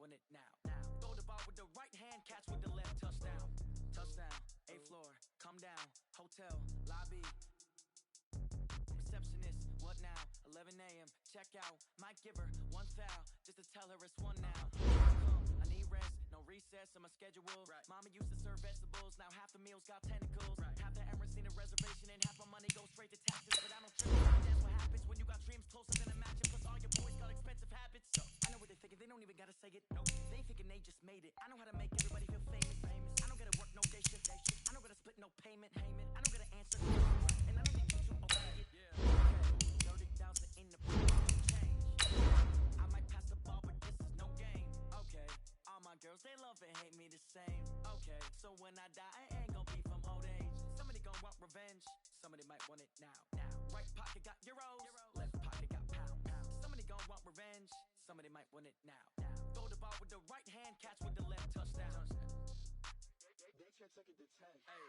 want it now. Throw the ball with the right hand, catch with the left, touchdown. Touchdown, 8th floor, come down, hotel, lobby. Receptionist, what now? 11 a.m., check out. Might give her one foul, just to tell her it's one now. I need rest, no recess in my schedule. Right. Mama used to serve vegetables, now half the meals got tentacles. Right. Half the Emirates need a reservation and half my money goes straight to taxes. But I don't trip, that's what happens when you got dreams closer than a match. Plus all your boys got expensive habits. So I know what they're thinking, they don't even gotta say it. Nope. They thinking they just made it. I know how to make everybody feel famous. I don't gotta work no day shift. I don't gotta split no payment. I don't gotta answer questions, and I don't need you to obey it. Yeah. Okay. 30,000 in the change. I might pass the ball, but this is no game. Okay. All my girls, they love and hate me the same. Okay. So when I die, I ain't gonna be from old age. Somebody gon' want revenge. Somebody might want it now. Right pocket got euros. Left pocket got pounds. Somebody gon' want revenge. Somebody might want it now. Throw the ball with the right hand, catch with the left, touchdown. They can't take it to 10. Hey.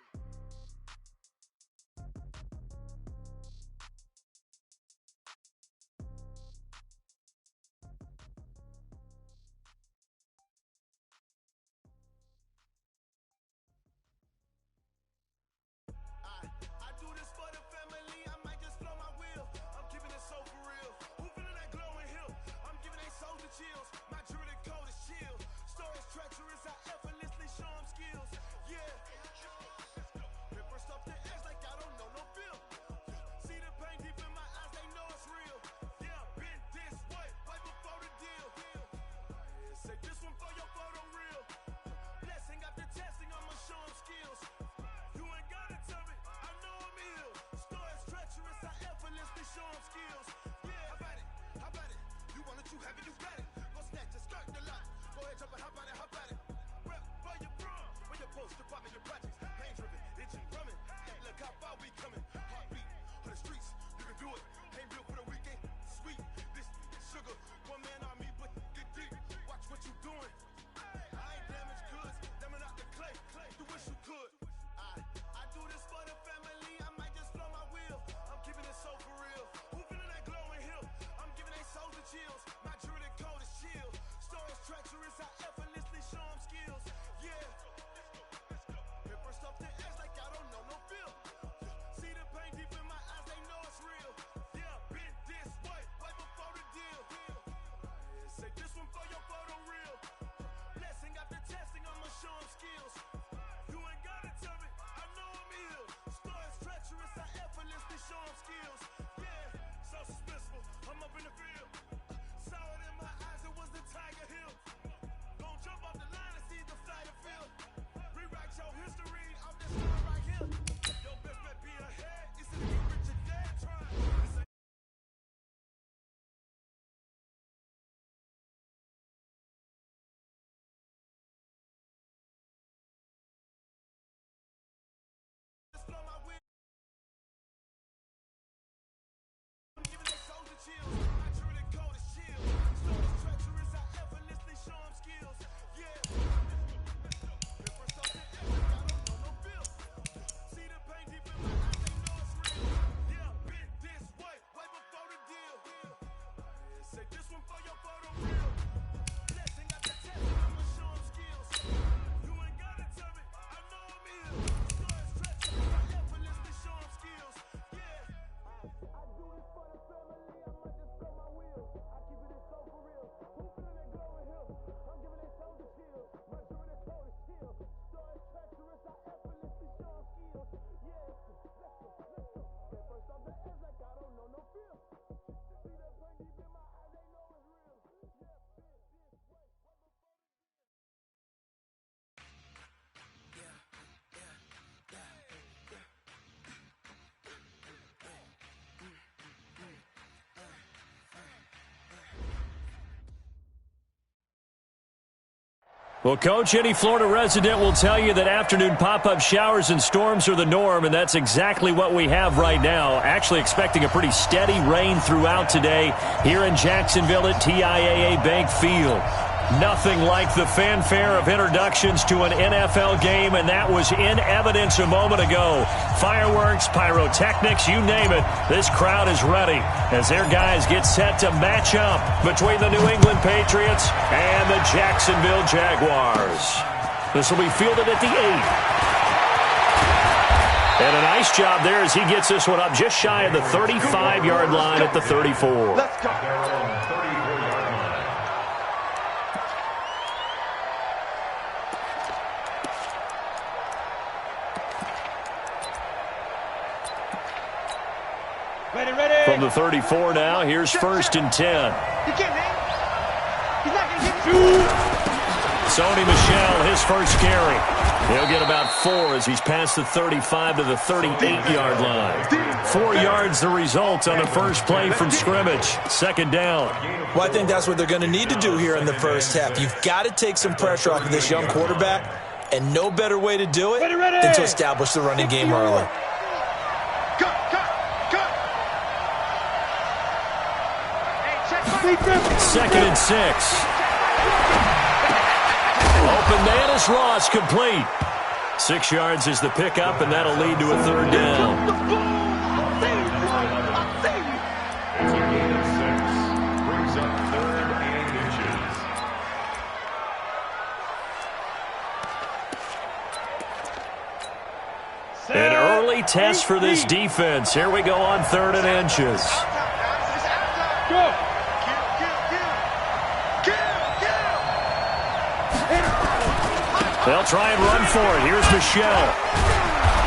I do this for the family, I might just blow my wheel. I'm keeping it so for real. Who feeling that glowing hill? I'm giving they soldier chills. My Druid code is chill. Stories treacherous, I effortlessly show them skills. Yeah. Paper stuff the edge like I don't know no feel. See the pain deep in my eyes, they know it's real. Yeah, been this way, right before the deal. Say this one for your photo reel. Blessing after testing, I'ma show them skills. You ain't gotta tell me, I know I'm ill. Stories treacherous, I effortlessly show them skills. Yeah, how about it? You want it, you have it, you got it. Go snatch it, skirt the lot. Go ahead, jump it, how about it? Rep where you from? Where your post, department, your projects. Pain driven, itching, drumming. Look how far we coming. Heartbeat on the streets, you can do it. Ain't built for the weekend, sweet. This sugar, one man army, but get deep. Watch what you doing. I ain't damaged goods, damn out the clay. You wish you could. I do this for the family, I might just blow my wheel. I'm keeping it so for real. Who feeling that glowing hill? I'm giving they soldier chills. My Druid code is chill. Stories treacherous, I effortlessly show them skills. Yeah. Paper stuff the edge like I don't know no feel. See the pain deep in my eyes, they know it's real. Yeah, been this way, right before the deal. Say this one for your photo reel. Blessing after testing, I'ma show them skills. You ain't gotta tell me, I know I'm ill. Stories treacherous, I effortlessly show them skills. Yeah, so suspenseful, I'm up in the field. Saw it in my eyes, it was the Tiger Hill. Gon' jump off the line and see the flight of field. Rewrite your history, I'm this line right here. Your best bet be ahead, it's in the rich and dead trying. Blow my wheel. I'm giving they soldier chills. My Druid code is chill. Stories treacherous, I effortlessly show them skills. Yeah. Paper stuff the edge like I don't know no feel. See the pain deep in my eyes, they know it's real. Yeah, been this way, right before the deal. Say this one for your photo reel. Blessing after testing, I'ma show them skills. You ain't gotta tell me, I know I'm ill. Stories treacherous, I effortlessly show them skills. Yeah. I do this for the family, I might just blow my wheel. I keep it so for real. Who feeling that glowing hill? I'm giving they soldier chills. My Druid code is chill. Stories treacherous, I effortlessly show them skills. Yeah, let's go. Paper stuff the edge like I don't know no feel. See that pain deep in my eyes, they know it's real. Yeah, been this way, right before the Well, Coach, any Florida resident will tell you that afternoon pop-up showers and storms are the norm, and that's exactly what we have right now. Actually expecting a pretty steady rain throughout today here in Jacksonville at TIAA Bank Field. Nothing like the fanfare of introductions to an NFL game, and that was in evidence a moment ago. Fireworks, pyrotechnics, you name it. This crowd is ready as their guys get set to match up between the New England Patriots and the Jacksonville Jaguars. This will be fielded at the 8. And a nice job there as he gets this one up just shy of the 35-yard line at the 34. Let's go. From the 34 now, here's 1st and 10. He's not going to get you. Sony Michel, his first carry. He'll get about 4 as he's past the 35 to the 38-yard line. 4 yards the result on the first play from scrimmage. 2nd down. Well, I think that's what they're going to need to do here in the first half. You've got to take some pressure off of this young quarterback, and no better way to do it than to establish the running game early. Second and 6. Open man is Ross, complete. 6 yards is the pickup, and that'll lead to a 3rd down. It's a gain of 6. Brings up 3rd and inches. An early test for this defense. Here we go on 3rd and inches. Go. They'll try and run for it. Here's Michel.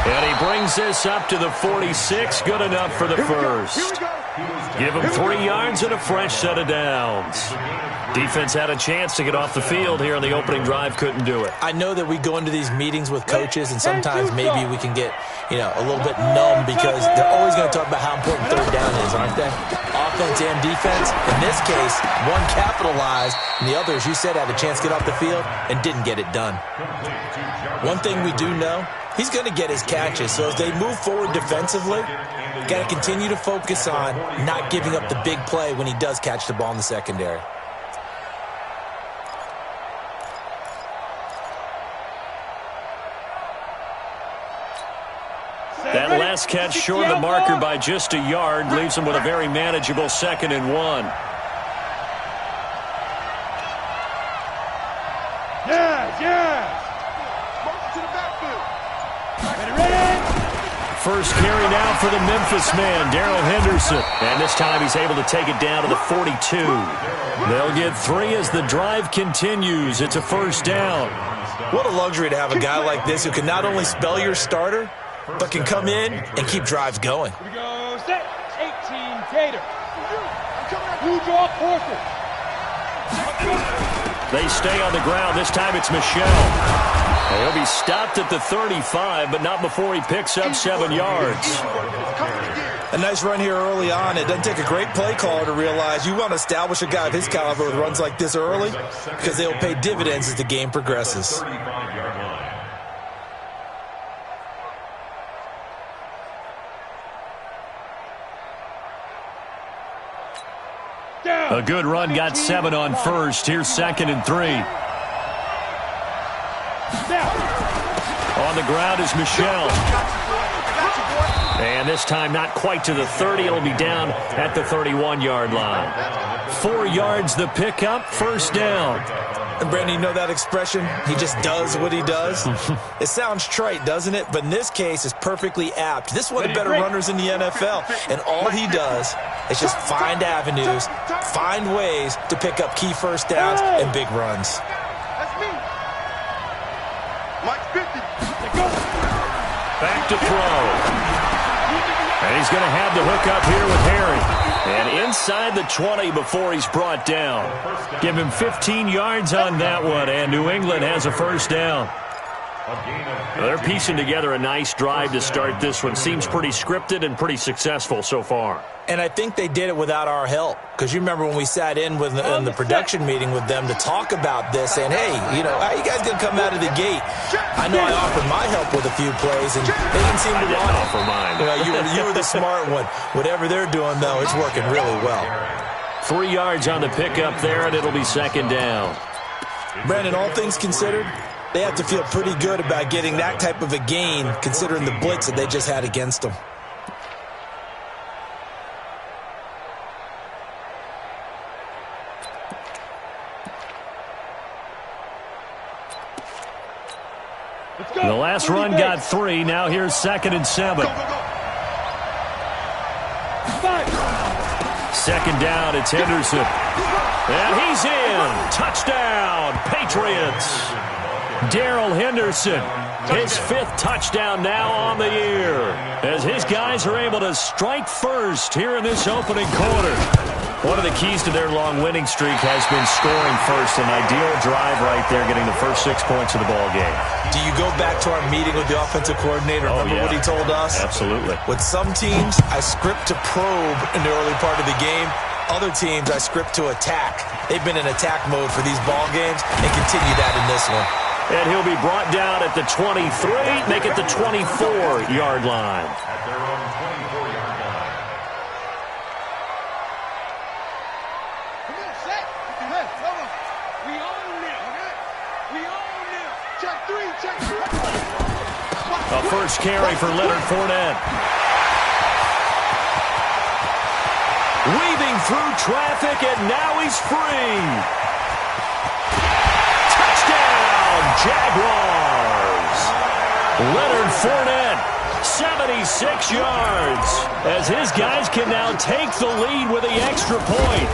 And he brings this up to the 46. Good enough for the first. Give him 3 yards and a fresh set of downs. Defense had a chance to get off the field here on the opening drive. Couldn't do it. I know that we go into these meetings with coaches, and sometimes maybe we can get, a little bit numb because they're always going to talk about how important 3rd down is, aren't they? Offense and defense. In this case, one capitalized, and the other, as you said, had a chance to get off the field and didn't get it done. One thing we do know, he's going to get his catches. So as they move forward defensively, got to continue to focus on not giving up the big play when he does catch the ball in the secondary. That last catch short of the marker by just a yard leaves him with a very manageable 2nd and 1. First carry now for the Memphis man, Darrell Henderson. And this time he's able to take it down to the 42. They'll get 3 as the drive continues. It's a 1st down. What a luxury to have a guy like this who can not only spell your starter, but can come in and keep drives going. Here we go, set, 18, Gator. Blue draw, Porter. They stay on the ground. This time it's Michel. He'll be stopped at the 35, but not before he picks up 7 yards. A nice run here early on. It doesn't take a great play caller to realize you want to establish a guy of his caliber with runs like this early because they will pay dividends as the game progresses. A good run, got 7 on first. Here's 2nd and 3. On the ground is Michel. And this time not quite to the 30. It'll be down at the 31-yard line. 4 yards the pickup, 1st down. And Brandon, you know that expression? He just does what he does. It sounds trite, doesn't it? But in this case, it's perfectly apt. This is one of the better runners in the NFL. And all he does is just find avenues, find ways to pick up key 1st downs and big runs. That's me. Mike 50. Back to throw. And he's going to have the hook up here with Harry. And inside the 20 before he's brought down. Give him 15 yards on that one, and New England has a 1st down. They're piecing together a nice drive to start this one. Seems pretty scripted and pretty successful so far. And I think they did it without our help. Because you remember when we sat in the production meeting with them to talk about this, saying, hey, how you guys going to come out of the gate? I know I offered my help with a few plays, and they didn't seem to want it. Offer mine. You were the smart one. Whatever they're doing, though, it's working really well. 3 yards on the pickup there, and it'll be 2nd down. Brandon, all things considered, they have to feel pretty good about getting that type of a gain, considering the blitz that they just had against them. The last run got 3. Now here's 2nd and 7. Second down, it's Henderson. And he's in. Touchdown, Patriots. Darrell Henderson, his 5th touchdown now on the year, as his guys are able to strike first here in this opening quarter. One of the keys to their long winning streak has been scoring first. An ideal drive right there, getting the first 6 points of the ball game. Do you go back to our meeting with the offensive coordinator? Remember what he told us? Absolutely. With some teams, I script to probe in the early part of the game. Other teams, I script to attack. They've been in attack mode for these ball games and continue that in this one. And he'll be brought down at the 23, make it the 24-yard line. At their own 24-yard line. Come on, set. Hey, come on. We own it, okay? We own it. Check 3, check 3. A first carry for Leonard Fournette. Weaving through traffic, and now he's free. Touchdown, Jaguars. Leonard Fournette, 76 yards, as his guys can now take the lead with the extra point.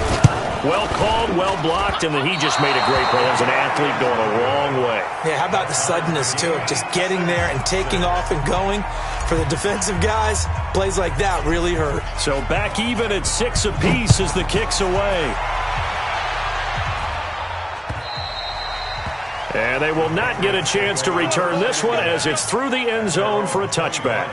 Well called, well blocked, and then he just made a great play. That was an athlete going a long way. Yeah, how about the suddenness, too, of just getting there and taking off and going? For the defensive guys, plays like that really hurt. So back even at 6 apiece as the kick's away. And they will not get a chance to return this one as it's through the end zone for a touchback.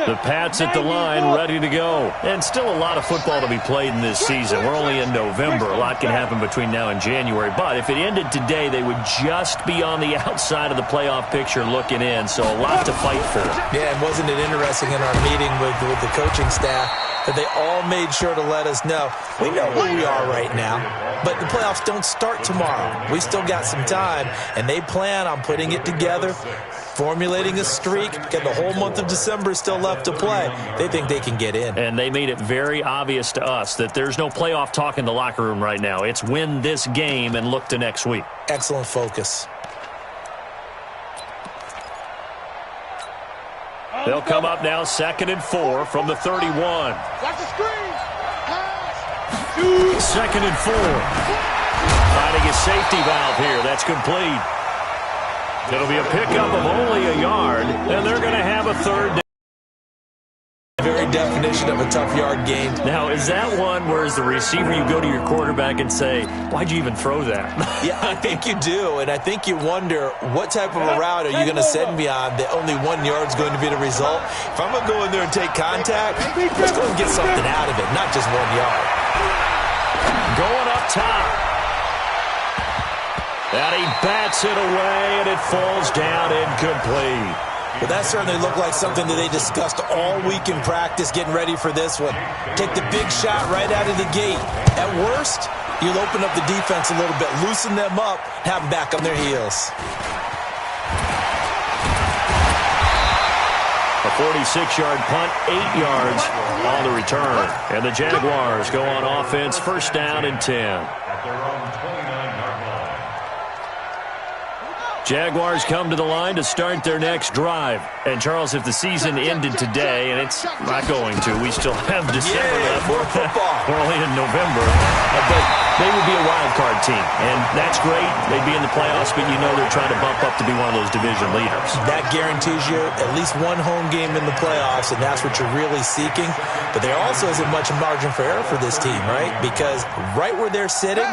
The Pats at the line, ready to go. And still a lot of football to be played in this season. We're only in November. A lot can happen between now and January. But if it ended today, they would just be on the outside of the playoff picture looking in. So a lot to fight for. Yeah, and wasn't it interesting in our meeting with the coaching staff that they all made sure to let us know, we know where we are right now, but the playoffs don't start tomorrow. We still got some time, and they plan on putting it together, formulating a streak, get the whole month of December still left to play. They think they can get in. And they made it very obvious to us that there's no playoff talk in the locker room right now. It's win this game and look to next week. Excellent focus. They'll come up now 2nd and 4 from the 31. Watch the screen. Pass. 2nd and 4. Finding a safety valve here. That's complete. It'll be a pickup of only a yard, and they're going to have a third down. Very definition of a tough yard gain. Now, is that one where as the receiver you go to your quarterback and say, why'd you even throw that? Yeah, I think you do, and I think you wonder what type of a route are you going to send me on that only 1 yard's going to be the result. If I'm going to go in there and take contact, let's go and get something out of it, not just 1 yard. Going up top. And he bats it away, and it falls down incomplete. Well, that certainly looked like something that they discussed all week in practice getting ready for this one. Take the big shot right out of the gate. At worst, you'll open up the defense a little bit, loosen them up, have them back on their heels. A 46-yard punt, 8 yards on the return. And the Jaguars go on offense, first down and 10. At their own 29-yard line. Jaguars come to the line to start their next drive. And, Charles, if the season ended today, and it's not going to, we still have December left. More football. We're only in November. But they would be a wild card team. And that's great. They'd be in the playoffs, but you know they're trying to bump up to be one of those division leaders. That guarantees you at least one home game in the playoffs, and that's what you're really seeking. But there also isn't much margin for error for this team, right? Because right where they're sitting,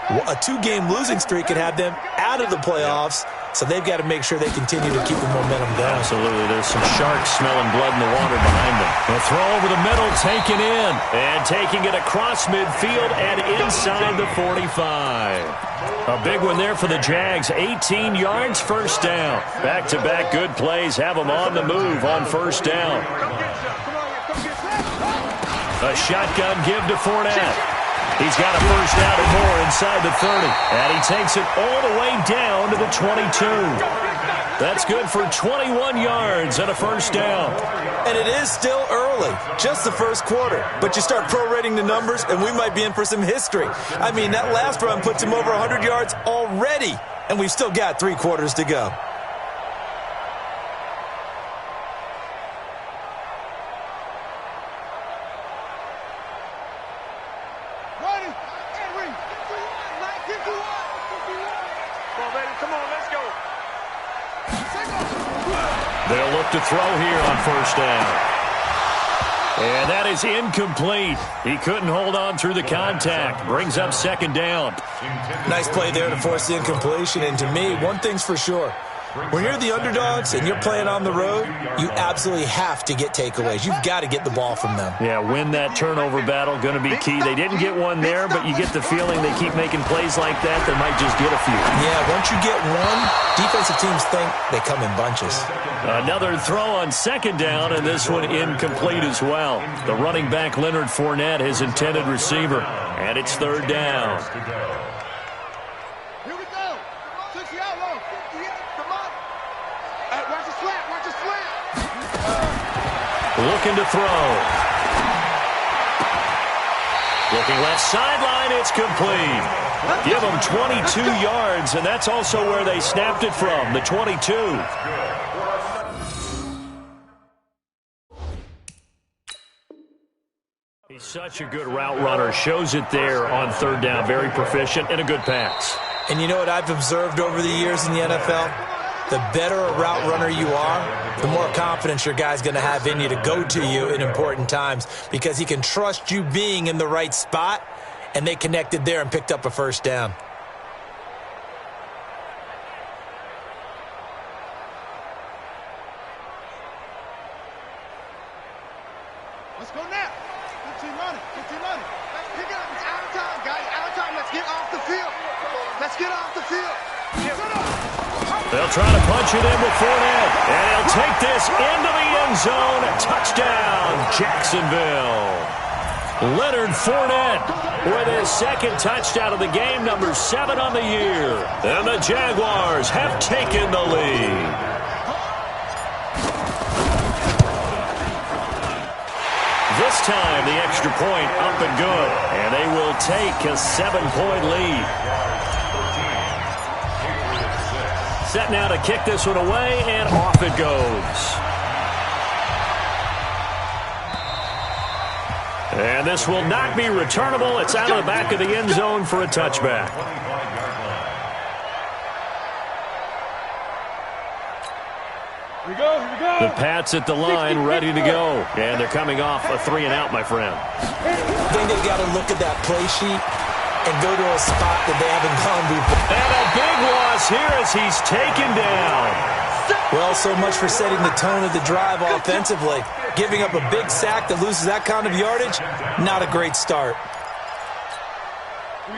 A 2-game losing streak could have them out of the playoffs, so they've got to make sure they continue to keep the momentum going. Absolutely. There's some sharks smelling blood in the water behind them. A throw over the middle, taken in, and taking it across midfield and inside the 45. A big one there for the Jags. 18 yards, first down. Back-to-back good plays have them on the move on first down. A shotgun give to Fournette. He's got a first down and more inside the 30. And he takes it all the way down to the 22. That's good for 21 yards and a first down. And it is still early, just the first quarter. But you start prorating the numbers, and we might be in for some history. I mean, that last run puts him over 100 yards already, and we've still got 3 quarters to go. They'll look to throw here on first down. And that is incomplete. He couldn't hold on through the contact. Brings up second down. Nice play there to force the incompletion. And to me, one thing's for sure. When you're the underdogs and you're playing on the road, you absolutely have to get takeaways. You've got to get the ball from them. Yeah, win that turnover battle, going to be key. They didn't get one there, but you get the feeling they keep making plays like that, they might just get a few. Yeah, once you get one, defensive teams think they come in bunches. Another throw on second down, and this one incomplete as well. The running back, Leonard Fournette, his intended receiver, and it's third down. Looking to throw. Looking left sideline, it's complete. Give them 22 yards, and that's also where they snapped it from, the 22. He's such a good route runner. Shows it there on third down. Very proficient and a good pass. And you know what I've observed over the years in the NFL? The better a route runner you are, the more confidence your guy's going to have in you to go to you in important times because he can trust you being in the right spot, and they connected there and picked up a first down. Let's go now. 15 running. Let's pick it up. It's out of time, guys. Out of time. Let's get off the field. Let's get off the field. They'll try to punch it in with Fournette, and he'll take this into the end zone. Touchdown, Jacksonville. Leonard Fournette with his second touchdown of the game, number 7 on the year. And the Jaguars have taken the lead. This time, the extra point up and good, and they will take a 7-point lead. Set now to kick this one away, and off it goes. And this will not be returnable. It's out of the back of the end zone for a touchback. Here we go. The Pats at the line, ready to go. And they're coming off a 3-and-out, my friend. I think they've got to look at that play sheet and go to a spot that they haven't gone before. And a big loss here as he's taken down. Well, so much for setting the tone of the drive offensively. Giving up a big sack that loses that kind of yardage, not a great start.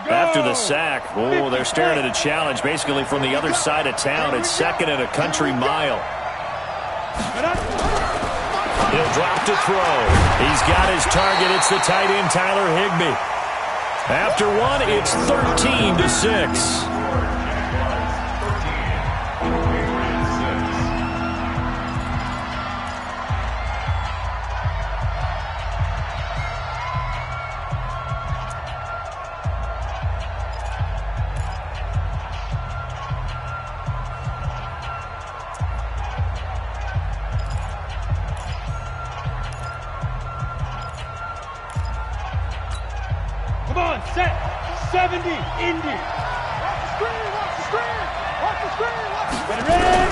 After the sack, they're staring at a challenge basically from the other side of town. It's second and a country mile. He'll drop to throw. He's got his target. It's the tight end, Tyler Higbee. After one, it's 13-6. Come on, set. 70, Indy. Watch the screen. Get it ready.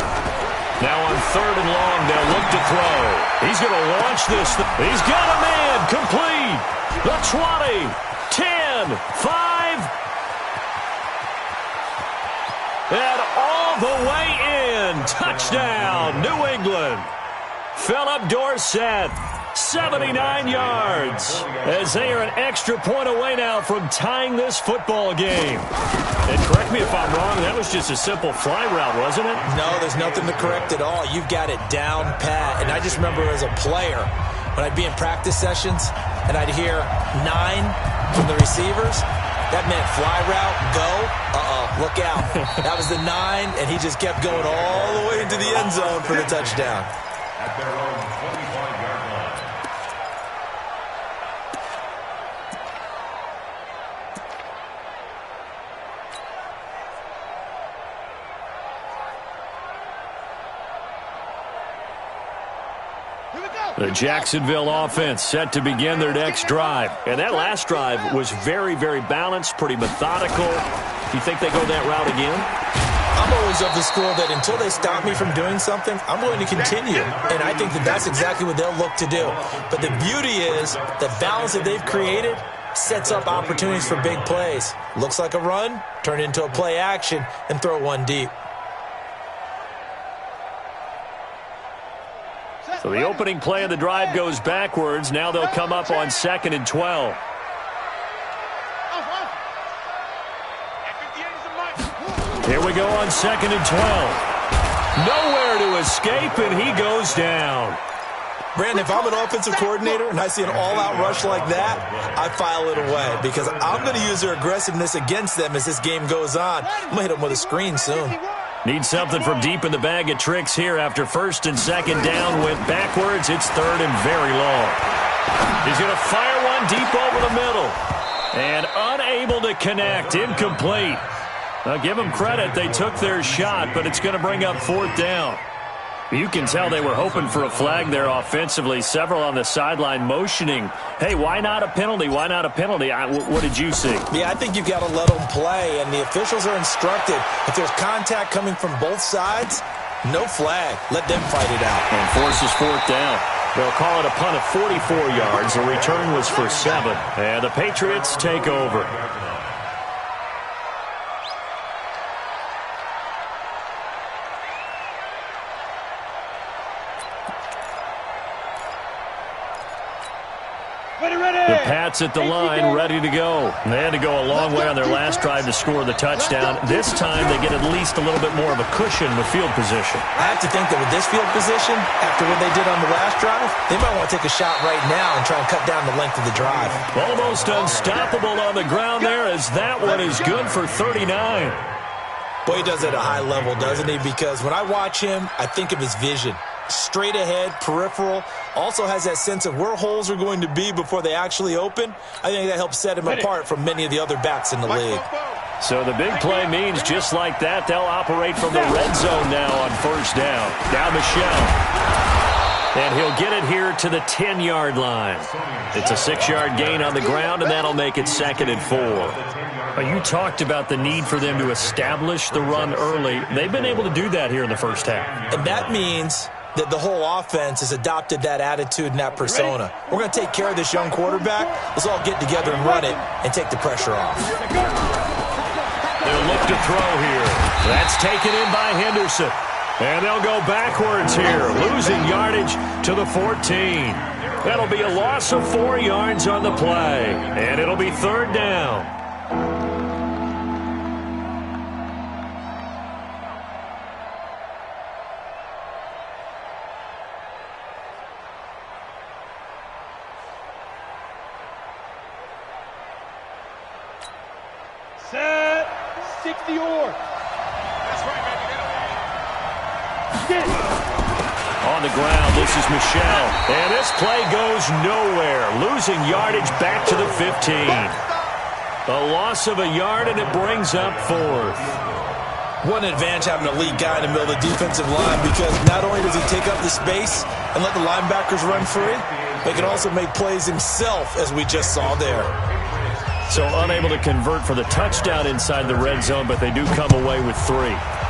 Now on third and long, they'll look to throw. He's going to launch this. He's got a man complete. The 20, 10, 5. again. Touchdown, New England. Philip Dorsett, 79 yards, as they are an extra point away now from tying this football game. And correct me if I'm wrong, that was just a simple fly route, wasn't it? No, there's nothing to correct at all. You've got it down pat. And I just remember as a player, when I'd be in practice sessions and I'd hear 9 from the receivers, that meant fly route, go, look out. That was the 9, and he just kept going all the way into the end zone for the touchdown. At their own 25-yard line. The Jacksonville offense set to begin their next drive. And that last drive was very, very balanced, pretty methodical. Do you think they go that route again? I'm always of the school that until they stop me from doing something, I'm going to continue. And I think that that's exactly what they'll look to do. But the beauty is the balance that they've created sets up opportunities for big plays. Looks like a run, turn it into a play action, and throw one deep. So the opening play of the drive goes backwards. Now they'll come up on 2nd and 12. Here we go on 2nd and 12. Nowhere to escape, and he goes down. Brandon, if I'm an offensive coordinator and I see an all-out rush like that, I file it away because I'm going to use their aggressiveness against them as this game goes on. I'm going to hit them with a screen soon. Need something from deep in the bag of tricks here after 1st and 2nd down. Went backwards. It's 3rd and very long. He's going to fire one deep over the middle. And unable to connect. Incomplete. Now, give them credit. They took their shot, but it's going to bring up 4th down. You can tell they were hoping for a flag there offensively. Several on the sideline motioning, hey, why not a penalty? Why not a penalty? What did you see? Yeah, I think you've got to let them play, and the officials are instructed. If there's contact coming from both sides, no flag. Let them fight it out. And forces 4th down. They'll call it a punt of 44 yards. The return was for 7. And the Patriots take over. The Pats at the line, ready to go. They had to go a long way on their last drive to score the touchdown. This time, they get at least a little bit more of a cushion with field position. I have to think that with this field position, after what they did on the last drive, they might want to take a shot right now and try and cut down the length of the drive. Almost unstoppable on the ground there, as that one is good for 39. Boy, he does it at a high level, doesn't he? Because when I watch him, I think of his vision. Straight ahead, peripheral, also has that sense of where holes are going to be before they actually open. I think that helps set him apart from many of the other backs in the league. So the big play means just like that, they'll operate from the red zone now on 1st down. Now Michel. And he'll get it here to the 10-yard line. It's a 6-yard gain on the ground, and that'll make it 2nd and 4. You talked about the need for them to establish the run early. They've been able to do that here in the first half. And that means that the whole offense has adopted that attitude and that persona. We're going to take care of this young quarterback. Let's all get together and run it and take the pressure off. They'll look to throw here. That's taken in by Henderson. And they'll go backwards here, losing yardage to the 14. That'll be a loss of 4 yards on the play. And it'll be 3rd down. Set 60 or. That's right, baby. On the ground, this is Michel. And this play goes nowhere. Losing yardage back to the 15. A loss of a yard, and it brings up 4th. What an advantage having a lead guy in the middle of the defensive line, because not only does he take up the space and let the linebackers run free, but he can also make plays himself, as we just saw there. So unable to convert for the touchdown inside the red zone, but they do come away with 3.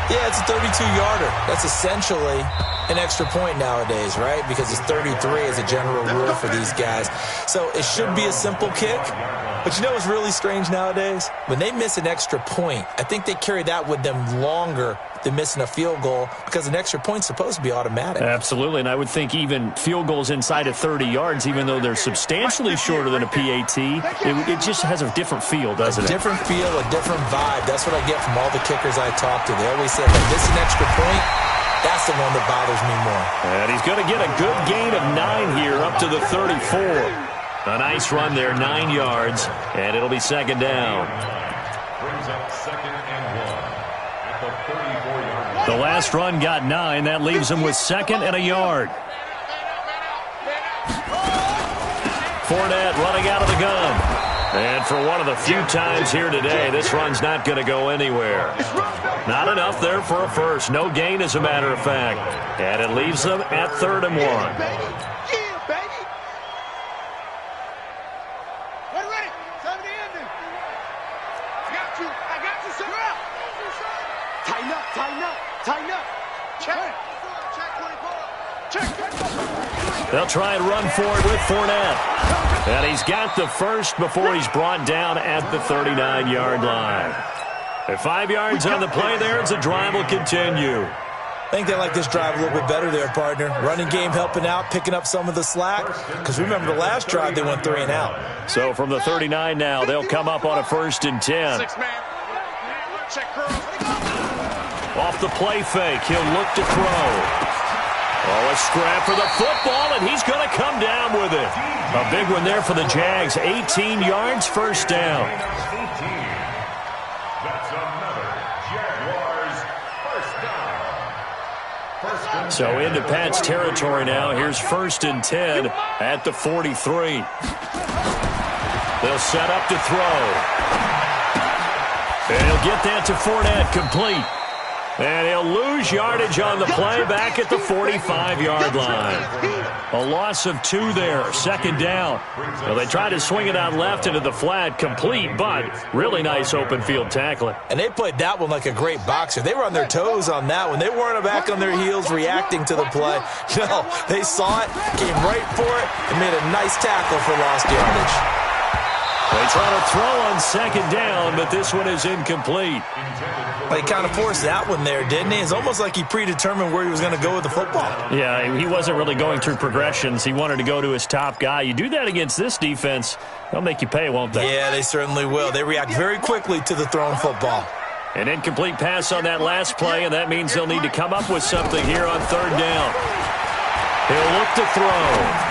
Yeah, it's a 32-yarder. That's essentially an extra point nowadays, right? Because it's 33 as a general rule for these guys. So it should be a simple kick. But you know what's really strange nowadays? When they miss an extra point, I think they carry that with them longer than missing a field goal because an extra point's supposed to be automatic. Absolutely, and I would think even field goals inside of 30 yards, even though they're substantially shorter than a PAT, it just has a different feel, doesn't it? A different feel, a different vibe. That's what I get from all the kickers I talk to. They always say, if I miss an extra point, that's the one that bothers me more. And he's going to get a good gain of 9 here up to the 34. A nice run there, 9 yards, and it'll be second down. Brings up second and 1 at the 34-yard line. The last run got 9. That leaves him with second and a yard. Fournette running out of the gun. And for one of the few times here today, this run's not going to go anywhere. Not enough there for a first. No gain, as a matter of fact. And it leaves them at 3rd and 1. They'll try and run for it with Fournette. And he's got the first before he's brought down at the 39-yard line. At 5 yards on the play there as the drive will continue. I think they like this drive a little bit better there, partner. Running game helping out, picking up some of the slack. Because remember, the last drive they went 3 and out. So from the 39 now, they'll come up on a 1st and 10. Off the play fake, he'll look to throw. Oh, a scrap for the football, and he's going to come down with it. A big one there for the Jags. 18 yards, first down. That's another Jaguars first down. So into Pat's territory now. Here's 1st and 10 at the 43. They'll set up to throw. And he'll get that to Fournette, complete. And he'll lose yardage on the play back at the 45-yard line. A loss of 2 there, 2nd down. Well, they tried to swing it out left into the flat, complete, but really nice open field tackling. And they played that one like a great boxer. They were on their toes on that one. They weren't back on their heels reacting to the play. No, they saw it, came right for it, and made a nice tackle for lost yardage. They try to throw on 2nd down, but this one is incomplete. He kind of forced that one there, didn't he? It's almost like he predetermined where he was going to go with the football. Yeah, he wasn't really going through progressions. He wanted to go to his top guy. You do that against this defense, they'll make you pay, won't they? Yeah, they certainly will. They react very quickly to the thrown football. An incomplete pass on that last play, and that means they'll need to come up with something here on 3rd down. He'll look to throw.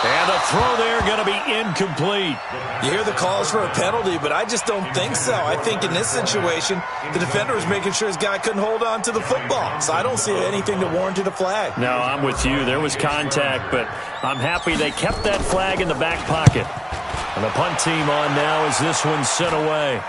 And the throw there going to be incomplete. You hear the calls for a penalty, but I just don't think so. I think in this situation, the defender was making sure his guy couldn't hold on to the football. So I don't see anything to warrant a flag. No, I'm with you. There was contact, but I'm happy they kept that flag in the back pocket. And the punt team on now as this one's sent away.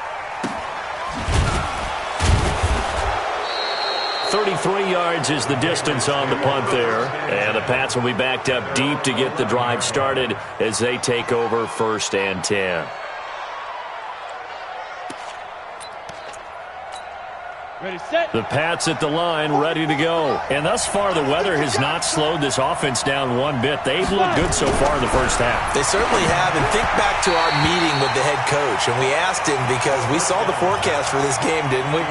33 yards is the distance on the punt there. And the Pats will be backed up deep to get the drive started as they take over 1st and 10. Ready, set. The Pats at the line, ready to go. And thus far, the weather has not slowed this offense down one bit. They've looked good so far in the first half. They certainly have. And think back to our meeting with the head coach. And we asked him because we saw the forecast for this game, didn't we?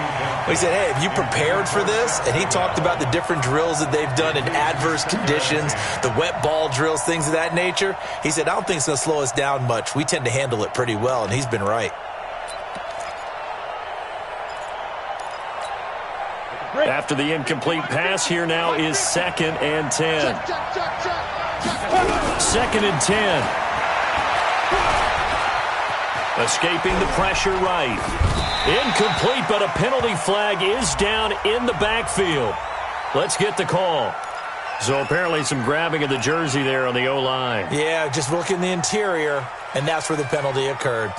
We said, hey, have you prepared for this? And he talked about the different drills that they've done in adverse conditions, the wet ball drills, things of that nature. He said, I don't think it's going to slow us down much. We tend to handle it pretty well, and he's been right. After the incomplete pass, here now is 2nd and 10. 2nd and 10. Escaping the pressure right. Incomplete, but a penalty flag is down in the backfield. Let's get the call. So apparently some grabbing of the jersey there on the O-line. Yeah, just look in the interior, and that's where the penalty occurred.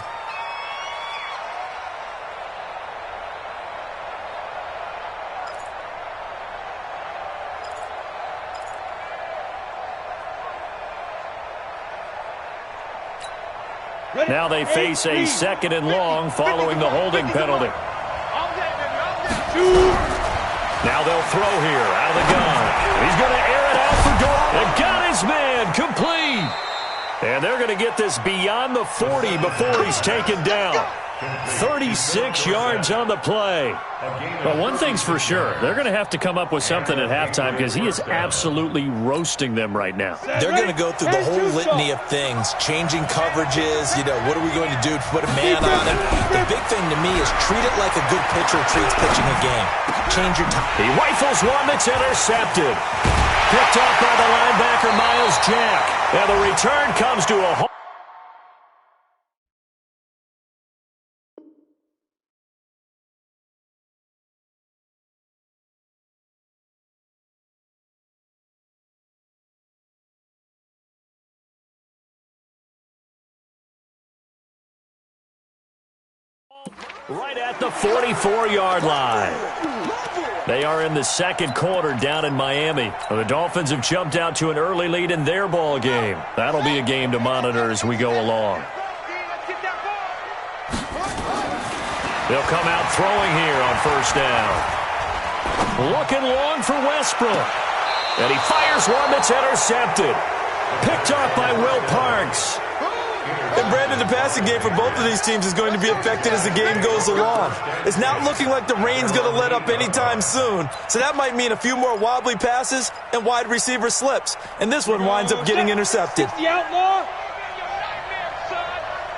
Now they face a 2nd and long following the holding penalty. Now they'll throw here out of the gun. He's going to air it out for Dortmund. And got his man complete. And they're going to get this beyond the 40 before he's taken down. 36 yards on the play. But one thing's for sure, they're going to have to come up with something at halftime because he is absolutely roasting them right now. They're going to go through the whole litany of things, changing coverages, what are we going to do to put a man on him? The big thing to me is treat it like a good pitcher treats pitching a game. Change your time. He rifles one that's intercepted. Picked off by the linebacker, Miles Jack. And the return comes to a home. Right at the 44-yard line. They are in the second quarter down in Miami. The Dolphins have jumped out to an early lead in their ball game. That'll be a game to monitor as we go along. They'll come out throwing here on first down. Looking long for Westbrook. And he fires one that's intercepted. Picked off by Will Parks. And Brandon, the passing game for both of these teams is going to be affected as the game goes along. It's not looking like the rain's going to let up anytime soon. So that might mean a few more wobbly passes and wide receiver slips. And this one winds up getting intercepted. The outlaw.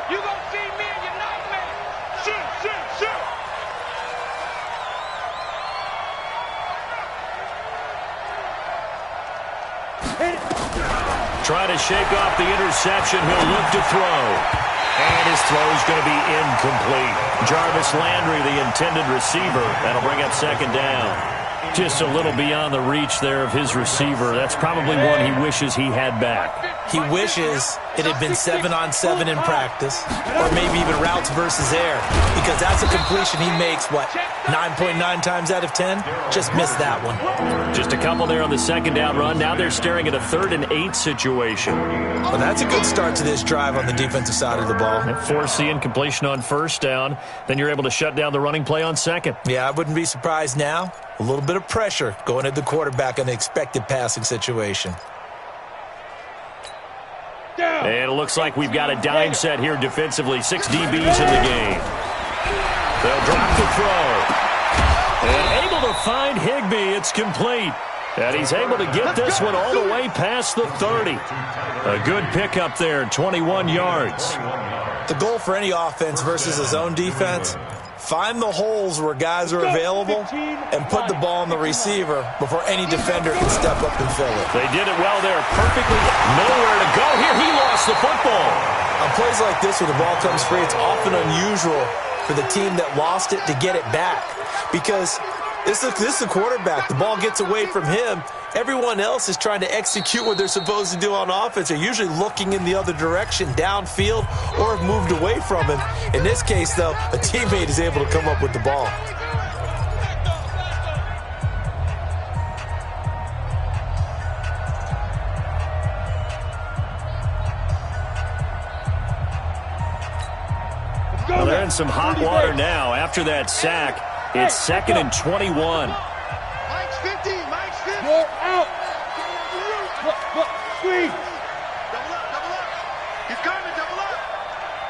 You gonna see me in your nightmare. Shoot. Trying to shake off the interception. He'll look to throw. And his throw is going to be incomplete. Jarvis Landry, the intended receiver. That'll bring up second down. Just a little beyond the reach there of his receiver. That's probably one he wishes he had back. He wishes it had been 7-on-7 in practice, or maybe even routes versus air, because that's a completion he makes, 9.9 times out of 10? Just missed that one. Just a couple there on the second down run. Now they're staring at a 3rd and 8 situation. Well, that's a good start to this drive on the defensive side of the ball. Force the incompletion on first down. Then you're able to shut down the running play on second. Yeah, I wouldn't be surprised now. A little bit of pressure going at the quarterback in the expected passing situation. And it looks like we've got a dime set here defensively. 6 DBs in the game. They'll drop the throw. And able to find Higbee. It's complete. And he's able to get this one all the way past the 30. A good pickup there, 21 yards. The goal for any offense versus his own defense, find the holes where guys are available and put the ball on the receiver before any defender can step up and fill it. They did it well there. Perfectly nowhere to go here. He lost the football. On plays like this where the ball comes free, it's often unusual for the team that lost it to get it back, because this is the quarterback. The ball gets away from him. Everyone else is trying to execute what they're supposed to do on offense. They're usually looking in the other direction, downfield, or have moved away from him. In this case, though, a teammate is able to come up with the ball. Well, they're in some hot water now. After that sack, it's 2nd and 21. Mike's 50. You're out. Squeeze. Double up. He's coming, double up.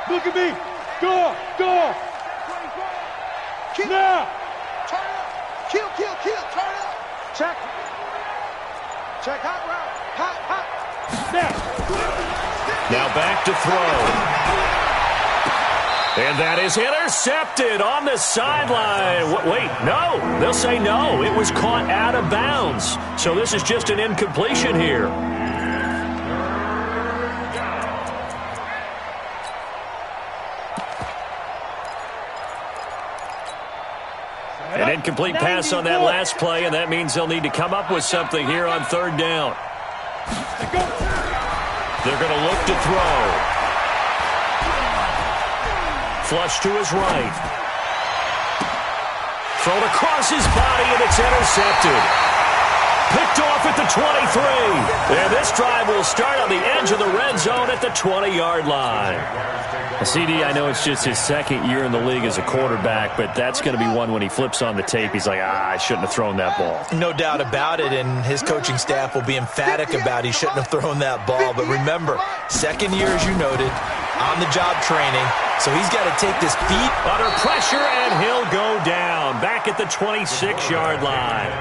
Look at me. Go. Now. Turn it up. Kill. Turn it up. Check, hot route. Hot. Now back to throw. And that is intercepted on the sideline. Wait, no. They'll say no. It was caught out of bounds. So this is just an incompletion here. An incomplete pass on that last play, and that means they'll need to come up with something here on 3rd down. They're going to look to throw. Flush to his right. Thrown across his body, and it's intercepted. picked off at the 23. And this drive will start on the edge of the red zone at the 20-yard line. CD, I know it's just his second year in the league as a quarterback, but that's going to be one when he flips on the tape. He's like, I shouldn't have thrown that ball. No doubt about it, and his coaching staff will be emphatic about he shouldn't have thrown that ball. But remember, second year, as you noted, on-the-job training, so he's got to take this feet under pressure, and he'll go down back at the 26-yard line.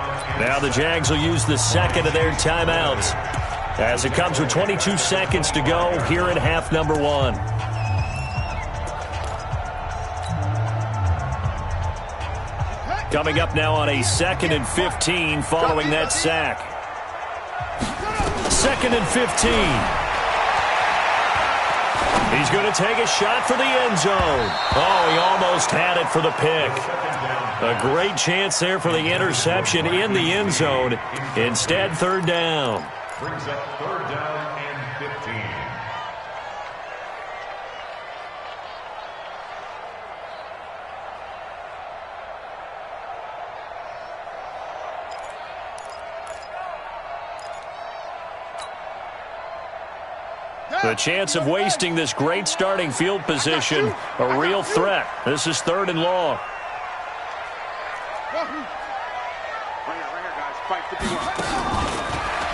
Now the Jags will use the second of their timeouts as it comes with 22 seconds to go here in half number one. Coming up now on a 2nd and 15 following that sack. 2nd and 15. He's going to take a shot for the end zone. Oh, he almost had it for the pick. A great chance there for the interception in the end zone. Instead, third down. Brings up third down and 15. The chance of wasting this great starting field position, a real threat. This is 3rd and long.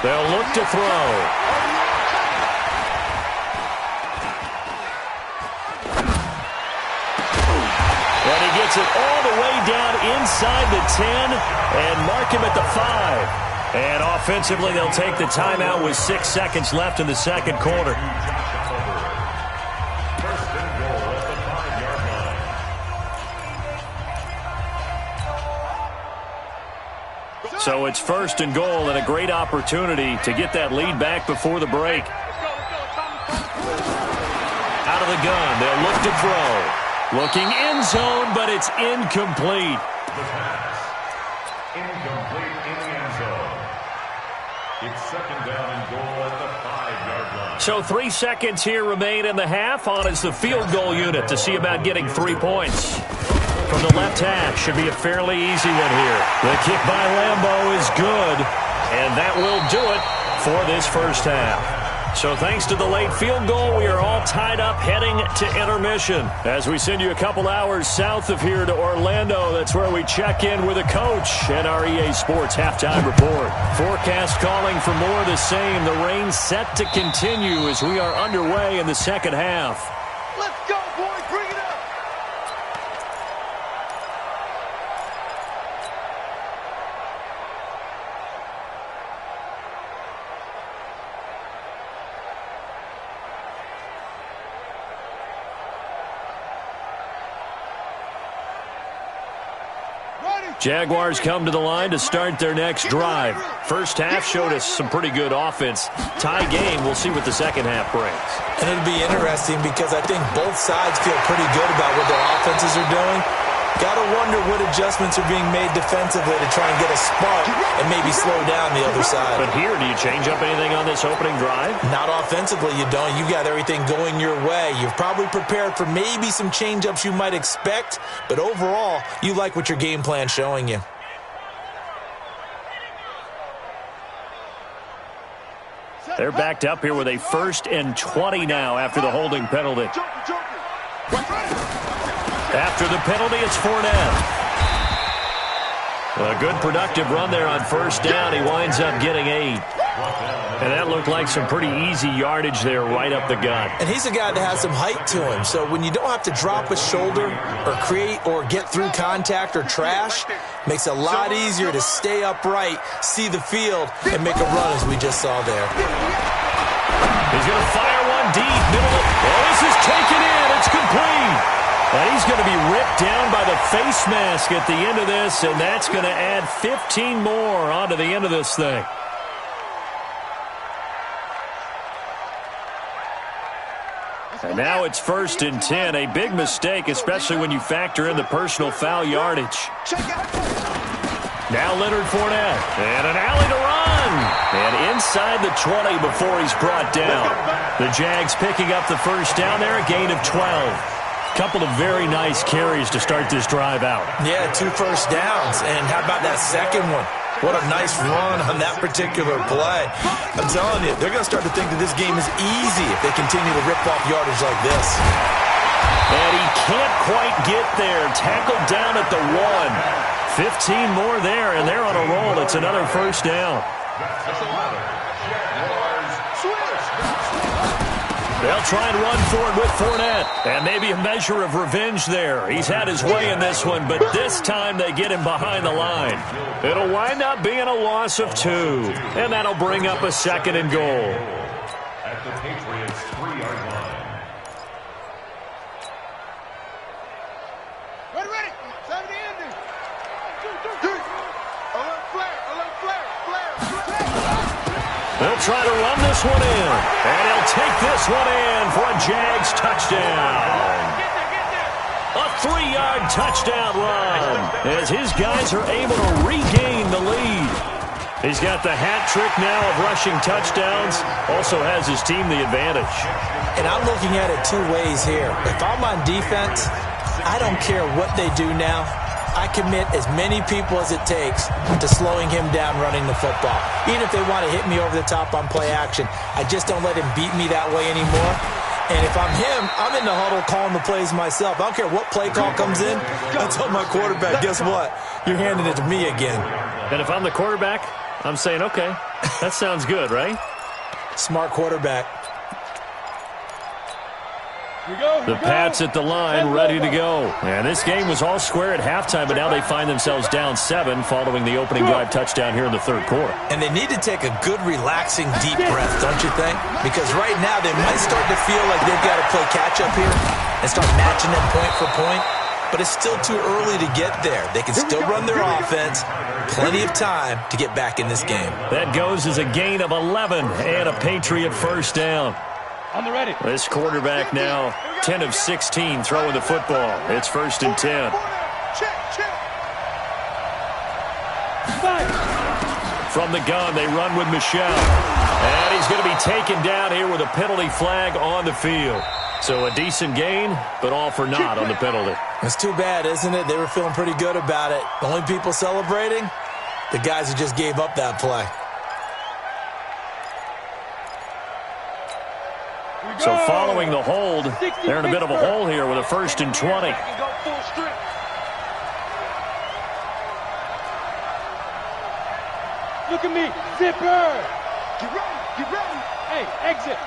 They'll look to throw. And he gets it all the way down inside the 10 and mark him at the 5. And offensively, they'll take the timeout with 6 seconds left in the second quarter. First and goal at the 5-yard line. So it's 1st and goal and a great opportunity to get that lead back before the break. Out of the gun, they'll look to throw. Looking end zone, but it's incomplete. The pass. Incomplete in the end zone. It's 2nd down and goal at the 5-yard line. So 3 seconds here remain in the half. On is the field goal unit to see about getting 3 points. From the left hash, should be a fairly easy one here. The kick by Lambeau is good, and that will do it for this first half. So thanks to the late field goal, we are all tied up heading to intermission. As we send you a couple hours south of here to Orlando, that's where we check in with a coach and our EA Sports halftime report. Forecast calling for more of the same. The rain set to continue as we are underway in the second half. Let's go, boys. Bring it up. Jaguars come to the line to start their next drive. First half showed us some pretty good offense. Tie game, we'll see what the second half brings. And it'll be interesting because I think both sides feel pretty good about what their offenses are doing. Got to wonder what adjustments are being made defensively to try and get a spark and maybe slow down the other side. But here, do you change up anything on this opening drive? Not offensively, you don't. You got everything going your way. You've probably prepared for maybe some change-ups you might expect, but overall, you like what your game plan's showing you. They're backed up here with a 1st and 20 now after the holding penalty. After the penalty, it's Fournette. A good productive run there on first down. He winds up getting 8. And that looked like some pretty easy yardage there right up the gut. And he's a guy that has some height to him. So when you don't have to drop a shoulder or create or get through contact or trash, makes it a lot easier to stay upright, see the field, and make a run as we just saw there. He's going to fire one deep. Middle of, this is taken in. It's complete. And he's going to be ripped down by the face mask at the end of this, and that's going to add 15 more onto the end of this thing. And now it's 1st and 10. A big mistake, especially when you factor in the personal foul yardage. Now Leonard Fournette. And an alley to run. And inside the 20 before he's brought down. The Jags picking up the first down there, a gain of 12. Couple of very nice carries to start this drive out. Yeah, 2 first downs. And how about that second one? What a nice run on that particular play. I'm telling you, they're going to start to think that this game is easy if they continue to rip off yardage like this. And he can't quite get there. Tackled down at the 1. 15 more there, and they're on a roll. It's another first down. They'll try and run for it with Fournette. And maybe a measure of revenge there. He's had his way in this one, but this time they get him behind the line. It'll wind up being a loss of 2. And that'll bring up a 2nd and goal. At the Patriots' 3-yard line. Ready. Time to end it. Alert flare. They'll try to run this one in. And he'll take this one in for a Jags touchdown. A 3-yard touchdown run as his guys are able to regain the lead. He's got the hat trick now of rushing touchdowns. Also has his team the advantage. And I'm looking at it 2 ways here. If I'm on defense, I don't care what they do now. I commit as many people as it takes to slowing him down running the football. Even if they want to hit me over the top on play action, I just don't let him beat me that way anymore. And if I'm him, I'm in the huddle calling the plays myself. I don't care what play call comes in. I'll tell my quarterback, guess what? You're handing it to me again. And if I'm the quarterback, I'm saying, okay, that sounds good, right? Smart quarterback. The Pats at the line, ready to go. And this game was all square at halftime, but now they find themselves down 7 following the opening drive touchdown here in the 3rd quarter. And they need to take a good, relaxing, deep breath, don't you think? Because right now they might start to feel like they've got to play catch-up here and start matching them point for point. But it's still too early to get there. They can still run their offense. Plenty of time to get back in this game. That goes as a gain of 11 and a Patriot first down. On the ready. This quarterback now 10 of 16 throwing the football. It's 1st and 10. From the gun, they run with Michelle. And he's going to be taken down here with a penalty flag on the field. So a decent gain, but all for naught on the penalty. It's too bad, isn't it? They were feeling pretty good about it. The only people celebrating, the guys who just gave up that play. So following the hold, they're in a bit of a hole here with a 1st and 20. Look at me, zipper. Get ready. Hey, exit.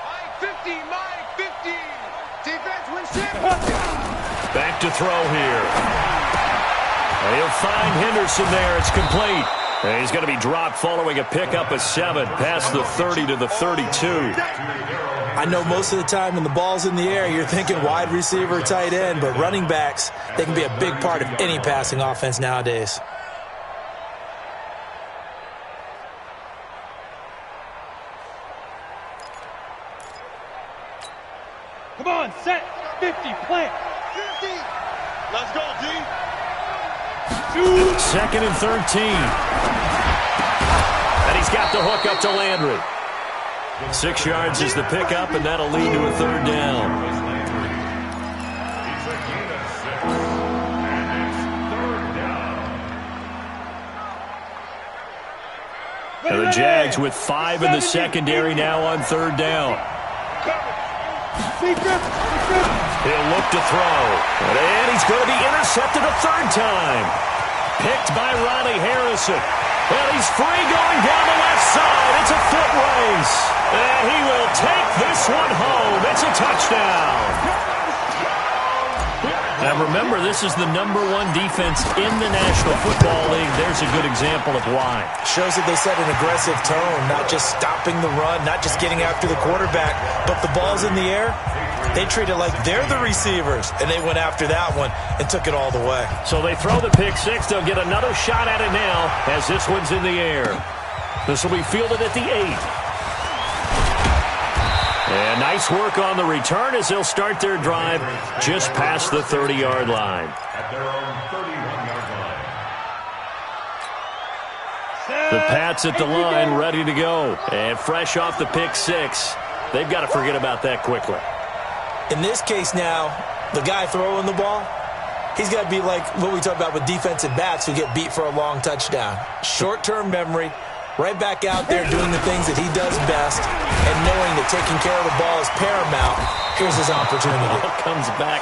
My 50. Defense wins ship. Back to throw here. He'll find Henderson there. It's complete. And he's going to be dropped following a pickup of 7 past the 30 to the 32. I know most of the time when the ball's in the air, you're thinking wide receiver, tight end, but running backs, they can be a big part of any passing offense nowadays. Come on, set. 50, plant. 50. Let's go, D. 2nd and 13. And he's got the hook up to Landry. 6 yards is the pickup, and that'll lead to a 3rd down. It's a gain of 6, and it's 3rd down. And the Jags with 5 in the secondary now on 3rd down. He'll look to throw. And he's going to be intercepted a 3rd time. Picked by Ronnie Harrison. And he's free going down the left side. It's a foot race. And he will take this one home. It's a touchdown. Now remember, this is the #1 defense in the National Football League. There's a good example of why. Shows that they set an aggressive tone, not just stopping the run, not just getting after the quarterback, but the ball's in the air. They treat it like they're the receivers, and they went after that one and took it all the way. So they throw the pick 6. They'll get another shot at it now as this one's in the air. This will be fielded at the 8. And nice work on the return as they'll start their drive just past the 30-yard line. At their own 31-yard line. The Pats at the line, ready to go. And fresh off the pick 6, they've got to forget about that quickly. In this case now, the guy throwing the ball, He's got to be like what we talk about with defensive backs who get beat for a long touchdown. Short-term memory, right back out there doing the things that he does best, and knowing that taking care of the ball is paramount. Here's his opportunity. It all comes back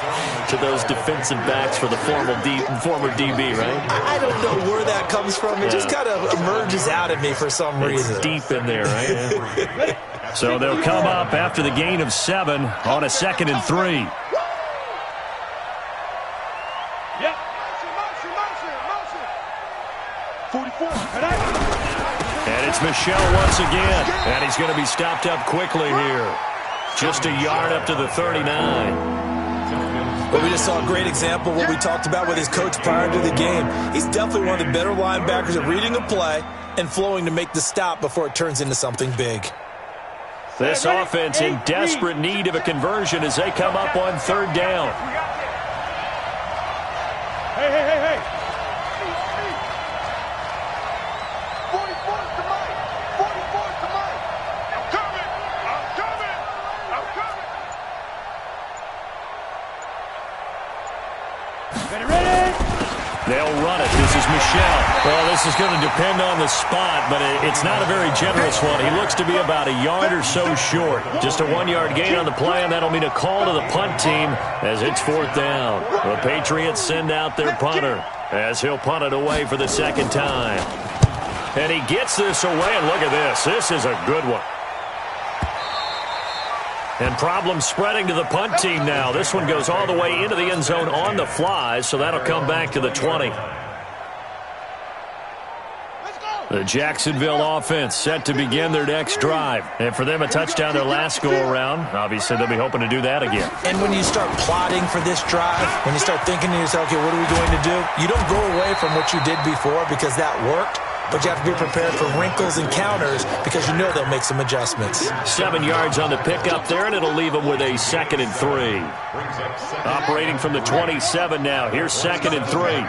to those defensive backs for the former DB, right? I don't know where that comes from. It just kind of emerges out of me for some reason. It's deep in there, right? Yeah. So they'll come up after the gain of 7 on a 2nd and 3. Yep. 44. And it's Michel once again. And he's going to be stopped up quickly here. Just a yard up to the 39. Well, we just saw a great example of what we talked about with his coach prior to the game. He's definitely one of the better linebackers at reading a play and flowing to make the stop before it turns into something big. This offense in desperate need of a conversion as they come up on 3rd down. Hey. 44's to Mike. 44's to Mike. I'm coming. Ready? They'll run it. This is Michel. Well, this is going to depend on the spot, but it's not a very generous one. He looks to be about a yard or so short. Just a 1-yard gain on the play, and that'll mean a call to the punt team as it's 4th down. The Patriots send out their punter as he'll punt it away for the 2nd time. And he gets this away, and look at this. This is a good one. And problems spreading to the punt team now. This one goes all the way into the end zone on the fly, so that'll come back to the 20. The Jacksonville offense set to begin their next drive. And for them, a touchdown their last go-around. Obviously, they'll be hoping to do that again. And when you start plotting for this drive, when you start thinking to yourself, okay, what are we going to do? You don't go away from what you did before because that worked. But you have to be prepared for wrinkles and counters because you know they'll make some adjustments. 7 yards on the pickup there, and it'll leave them with a 2nd and 3. Operating from the 27 now. Here's 2nd and 3.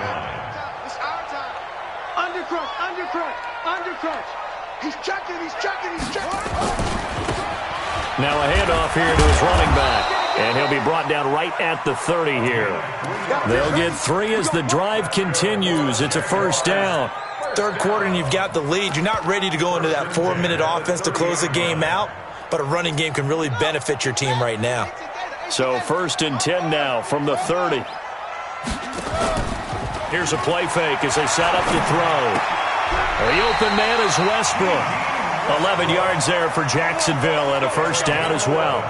Undercrush. He's checking. Now a handoff here to his running back. And he'll be brought down right at the 30 here. They'll get 3 as the drive continues. It's a 1st down. 3rd quarter and you've got the lead. You're not ready to go into that 4-minute offense to close the game out, but a running game can really benefit your team right now. So 1st and 10 now from the 30. Here's a play fake as they set up to throw. The open man is Westbrook. 11 yards there for Jacksonville and a 1st down as well.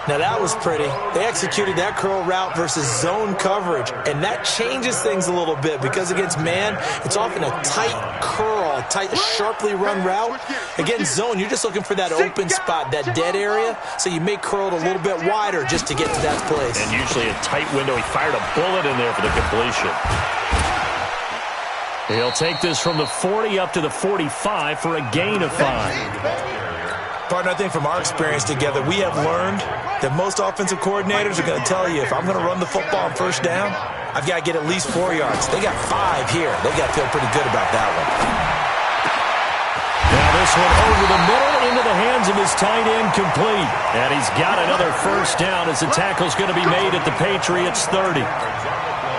Now that was pretty. They executed that curl route versus zone coverage, and that changes things a little bit because against man, it's often a tight curl, tight, sharply run route. Against zone, you're just looking for that open spot, that dead area, so you may curl it a little bit wider just to get to that place. And usually a tight window. He fired a bullet in there for the completion. He'll take this from the 40 up to the 45 for a gain of 5. Partner, I think from our experience together, we have learned that most offensive coordinators are going to tell you if I'm going to run the football on 1st down, I've got to get at least 4 yards. They got 5 here. They got to feel pretty good about that one. Now this one over the middle into the hands of his tight end complete. And he's got another 1st down as the tackle's going to be made at the Patriots 30.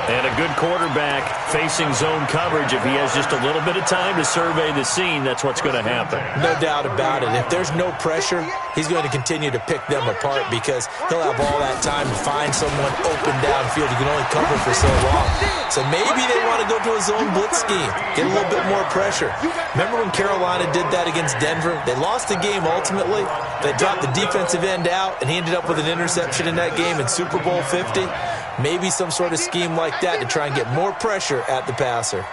And a good quarterback facing zone coverage. If he has just a little bit of time to survey the scene, that's what's going to happen. No doubt about it. If there's no pressure, he's going to continue to pick them apart because he'll have all that time to find someone open downfield. He can only cover for so long. So maybe they want to go to a zone blitz scheme, get a little bit more pressure. Remember when Carolina did that against Denver? They lost the game ultimately. They dropped the defensive end out, and he ended up with an interception in that game in Super Bowl 50. Maybe some sort of scheme like that to try and get more pressure at the passer.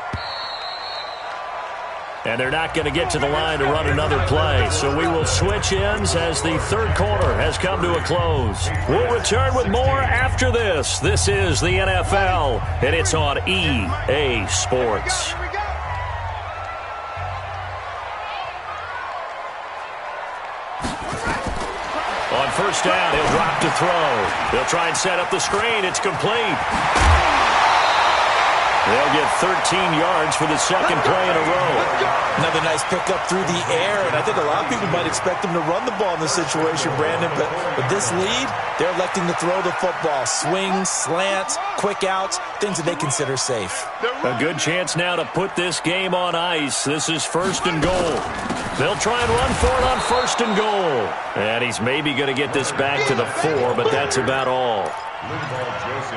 And they're not going to get to the line to run another play. So we will switch ends as the 3rd quarter has come to a close. We'll return with more after this. This is the NFL, and it's on EA Sports. On 1st down, he'll drop to throw. They'll try and set up the screen. It's complete. They'll get 13 yards for the second play in a row. Another nice pickup through the air, and I think a lot of people might expect them to run the ball in this situation, Brandon, but with this lead, they're electing to throw the football. Swings, slants, quick outs, things that they consider safe. A good chance now to put this game on ice. This is 1st and goal. They'll try and run for it on 1st and goal. And he's maybe going to get this back to the 4, but that's about all.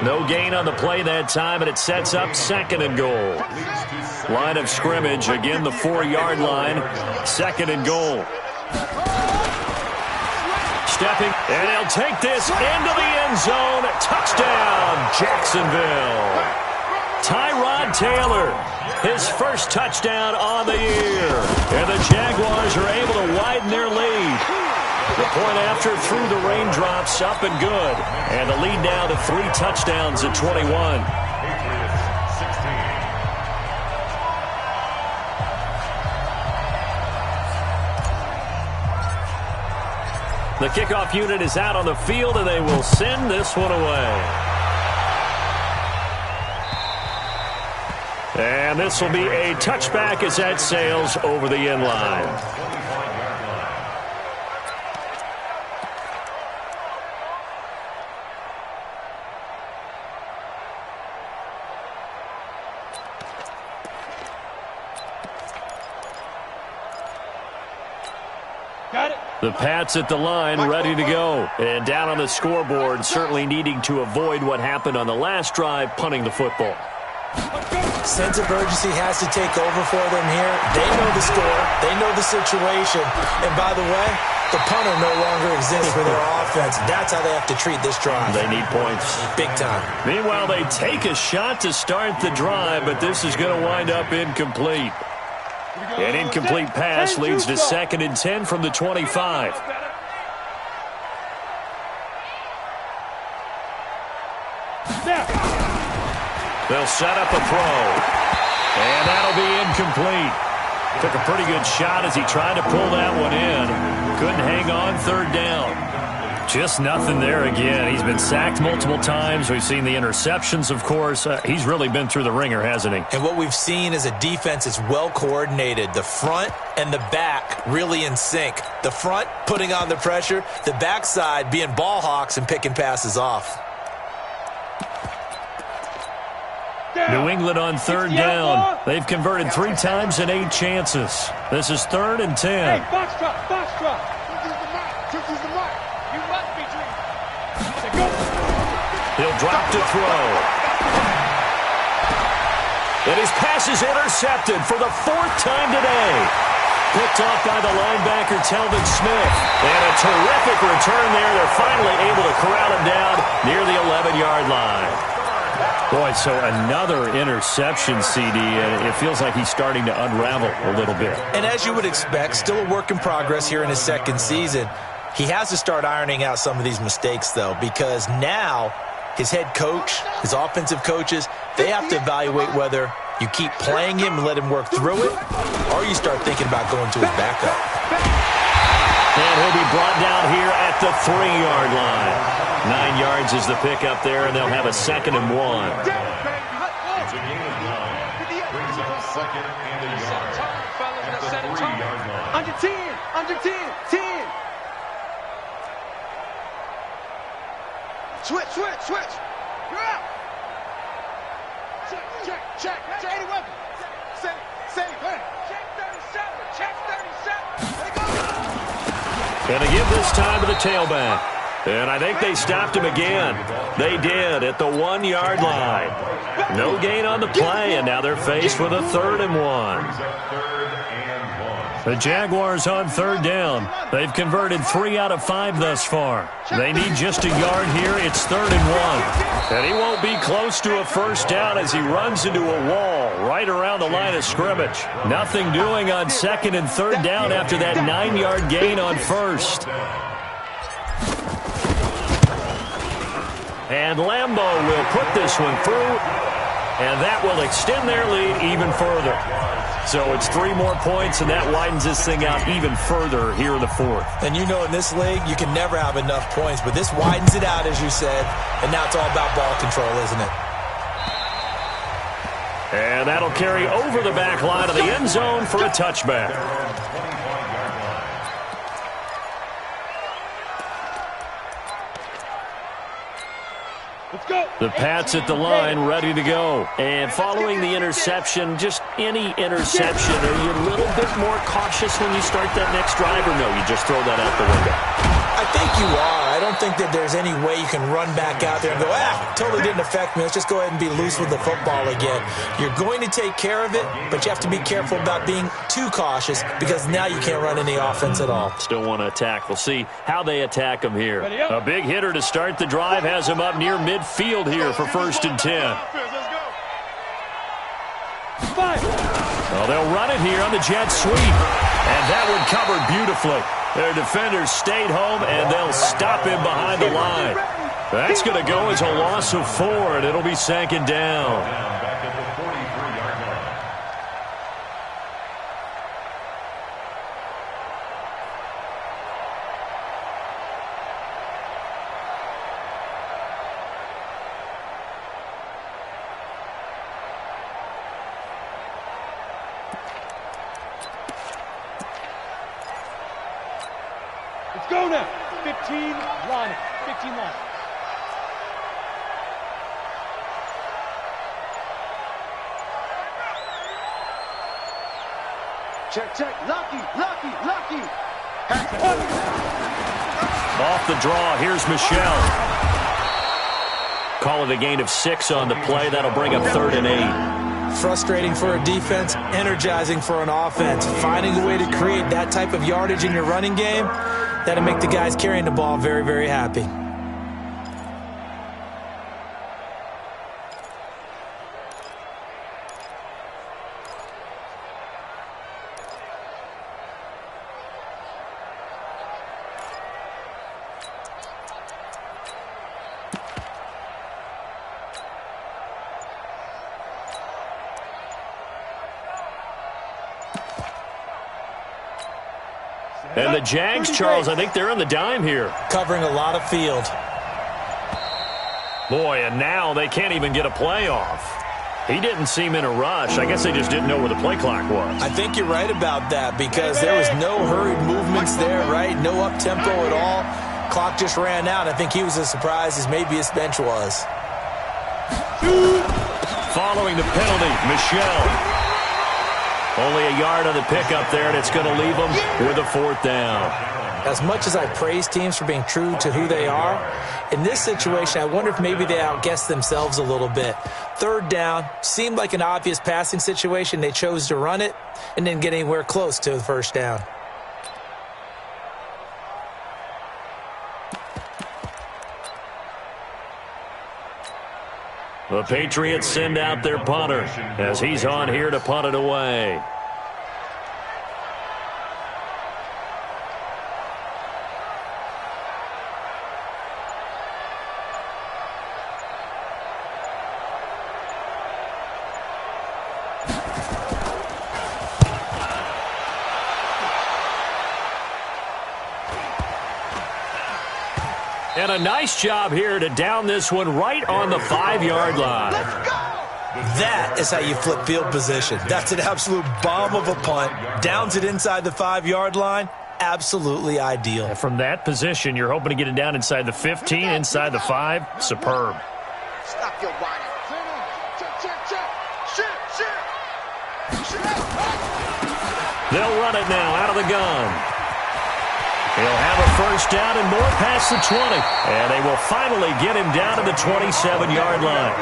No gain on the play that time, and it sets up 2nd and goal. Line of scrimmage, again the 4-yard line. 2nd and goal. Stepping, and he'll take this into the end zone. Touchdown, Jacksonville. Tyrod Taylor, his first touchdown on the year. And the Jaguars are able to widen their lead. The point after through the raindrops, up and good. And the lead now to 3 touchdowns at 21. The kickoff unit is out on the field, and they will send this one away. And this will be a touchback as that sails over the end line. The Pats at the line, ready to go. And down on the scoreboard, certainly needing to avoid what happened on the last drive, punting the football. Sense of urgency has to take over for them here. They know the score. They know the situation. And by the way, the punter no longer exists for their offense. That's how they have to treat this drive. They need points. Big time. Meanwhile, they take a shot to start the drive, but this is going to wind up incomplete. An incomplete pass leads to 2nd and 10 from the 25. They'll set up a throw. And that'll be incomplete. Took a pretty good shot as he tried to pull that one in. Couldn't hang on 3rd down. Just nothing there again. He's been sacked multiple times. We've seen the interceptions, of course. He's really been through the ringer, hasn't he? And what we've seen is a defense that's well coordinated. The front and the back really in sync. The front putting on the pressure. The backside being ball hawks and picking passes off. New England on 3rd down. They've converted 3 times in 8 chances. This is 3rd and 10. Hey, Foxtrot, Foxtrot. Use the mic. You must be dreaming. He'll drop to throw. And his pass is intercepted for the 4th time today. Picked off by the linebacker, Telvin Smith. And a terrific return there. They're finally able to corral him down near the 11-yard line. Boy, so another interception, CD, and it feels like he's starting to unravel a little bit. And as you would expect, still a work in progress here in his 2nd season. He has to start ironing out some of these mistakes, though, because now his head coach, his offensive coaches, they have to evaluate whether you keep playing him and let him work through it, or you start thinking about going to his backup. And he'll be brought down here at the 3-yard line. 9 yards is the pickup there, and they'll have a 2nd and 1. It's a gain of 9. Brings up 2nd and a yard at the 3-yard line. Under 10, under 10, 10. Switch. You're out. Check. 81. Save. Check 37. Let it go. Going to give this time to the tailback. And I think they stopped him again. They did at the 1-yard line. No gain on the play, and now they're faced with a 3rd and 1. The Jaguars on 3rd down. They've converted 3 out of 5 thus far. They need just a yard here. It's 3rd and 1. And he won't be close to a 1st down as he runs into a wall right around the line of scrimmage. Nothing doing on 2nd and 3rd down after that 9-yard gain on 1st. And Lambeau will put this one through, and that will extend their lead even further. So it's 3 more points, and that widens this thing out even further here in the 4th. And you know in this league, you can never have enough points, but this widens it out, as you said, and now it's all about ball control, isn't it? And that'll carry over the back line of the end zone for a touchback. The Pats at the line, ready to go. And following the interception, just any interception, are you a little bit more cautious when you start that next drive, or no, you just throw that out the window? I think you are. I don't think that there's any way you can run back out there and go, totally didn't affect me. Let's just go ahead and be loose with the football again. You're going to take care of it, but you have to be careful about being too cautious because now you can't run any offense at all. Still want to attack. We'll see how they attack him here. A big hitter to start the drive has him up near midfield here for 1st and 10. Well, they'll run it here on the jet sweep. And that one covered beautifully. Their defenders stayed home, and they'll stop him behind the line. That's going to go as a loss of 4, and it'll be 2nd down. Back at the 43-yard line. Let's go now. 15 line. 15 line. Check. Lucky. Off the draw, here's Michelle. Call it a gain of 6 on the play. That'll bring up 3rd and 8. Frustrating for a defense, energizing for an offense. Finding a way to create that type of yardage in your running game, that'll make the guys carrying the ball very, very happy. And the Jags, Charles, I think they're on the dime here. Covering a lot of field. Boy, and now they can't even get a play off. He didn't seem in a rush. I guess they just didn't know where the play clock was. I think you're right about that because there was no hurried movements there, right? No up-tempo at all. Clock just ran out. I think he was as surprised as maybe his bench was. Following the penalty, Michelle. Only a yard on the pickup there, and it's going to leave them with a 4th down. As much as I praise teams for being true to who they are, in this situation, I wonder if maybe they outguessed themselves a little bit. 3rd down, seemed like an obvious passing situation. They chose to run it and didn't get anywhere close to the 1st down. The Patriots send out their punter as he's on here to punt it away. And a nice job here to down this one right on the 5-yard line. That is how you flip field position. That's an absolute bomb of a punt. Downs it inside the 5-yard line. Absolutely ideal. And from that position, you're hoping to get it down inside the 15, inside the 5. Superb. Stop your whining. They'll run it now out of the gun. He'll have a 1st down and more past the 20. And they will finally get him down to the 27-yard line.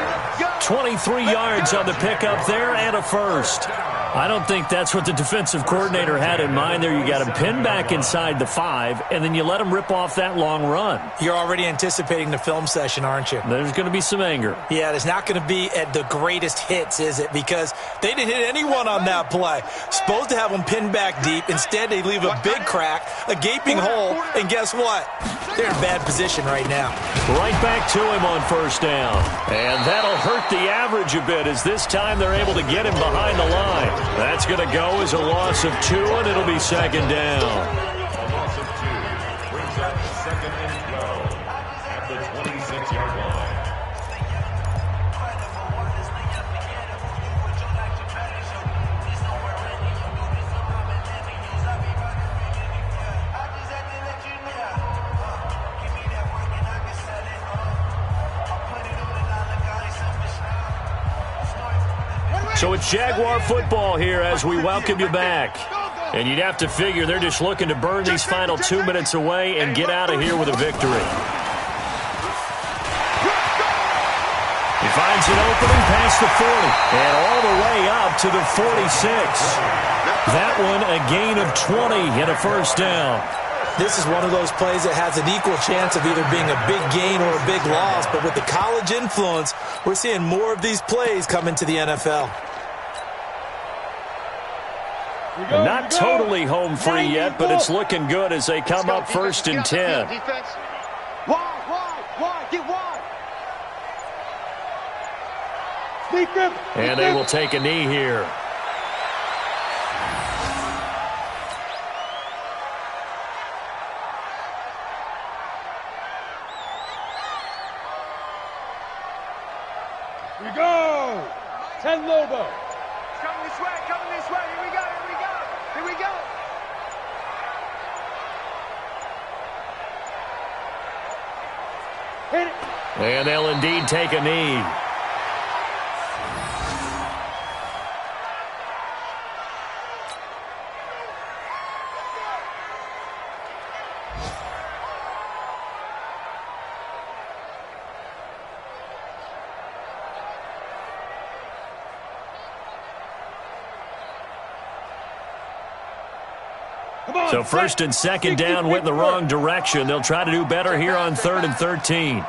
23 yards on the pickup there and a 1st. I don't think that's what the defensive coordinator had in mind there. You got him pinned back inside the 5, and then you let him rip off that long run. You're already anticipating the film session, aren't you? There's going to be some anger. Yeah, there's not going to be at the greatest hits, is it? Because they didn't hit anyone on that play. Supposed to have them pinned back deep. Instead, they leave a big crack, a gaping hole, and guess what? They're in bad position right now. Right back to him on 1st down. And that'll hurt the average a bit as this time they're able to get him behind the line. That's going to go as a loss of 2, and it'll be 2nd down. A loss of 2 brings up 2nd and 12 at the 26-yard line. So it's Jaguar football here as we welcome you back. And you'd have to figure they're just looking to burn these final 2 minutes away and get out of here with a victory. He finds an opening past the 40 and all the way up to the 46. That one a gain of 20 and a first down. This is one of those plays that has an equal chance of either being a big gain or a big loss. But with the college influence, we're seeing more of these plays come into the NFL. Not totally home free yet, but it's looking good as they come up first and 10. Wide, get wide. And they will take a knee here. Here we go. 10 Lobo. Coming this way, here we go. Hit it. And they'll indeed take a knee. So first and second down went in the wrong direction. They'll try to do better here on 3rd and 13.